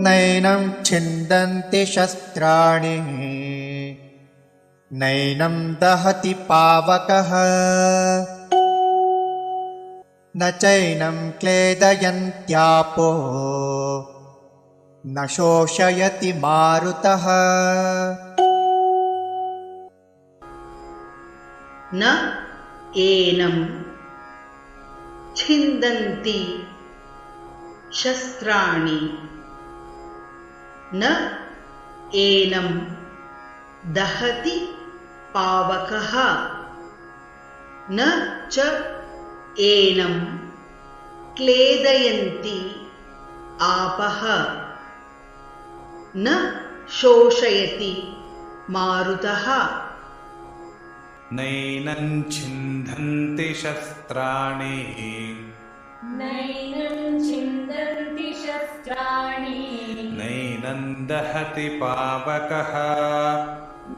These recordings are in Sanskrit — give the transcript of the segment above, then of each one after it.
नैनं छिन्दन्ति शस्त्राणि नैनं दहति पावकः न चैनं क्लेदयन्त्यापो न शोषयति मारुतः न एनं छिन्दन्ति शस्त्राणि न एनं दहति पावकः न च एनं क्लेदयन्ति आपः न शोषयति मारुतः नैनं छिन्दन्ति शस्त्राणि नैनं छिन्दन्ति शस्त्राणि नैनं दहति पावकः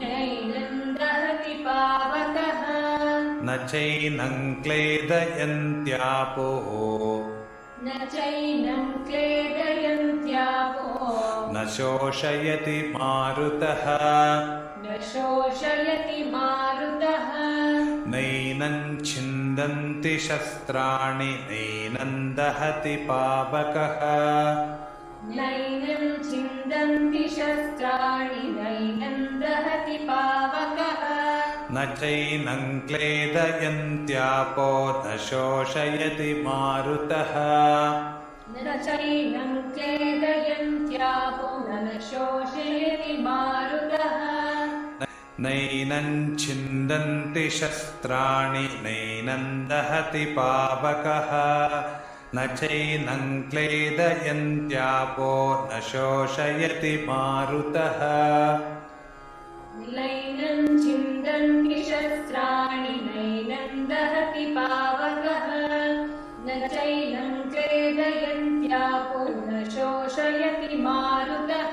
नैनं दहति पावकः न चैनं क्लेदयन्त्यापो न चैनं क्लेदयन्त्यापो न शोषयति मारुतः न शोषयति मारुतः नैनं छिन्दन्ति शस्त्राणि नैनं दहति पावकः नैनं छिन्दन्ति शस्त्राणि नैनं दहति पावकः न चैनं क्लेदयन्त्यापो न शोषयति मारुतः न चैनं क्लेदयन्त्यापो न शोषयति मारुतः नैनं छिन्दन्ति शस्त्राणि नैनं दहति पावकः न चैनं क्लेदयन्त्यापो न शोषयति मारुतः नैनं छिन्दन्ति शस्त्राणि नैनं दहति पावकः न चैनं क्लेदयन्त्यापो न शोषयति मारुतः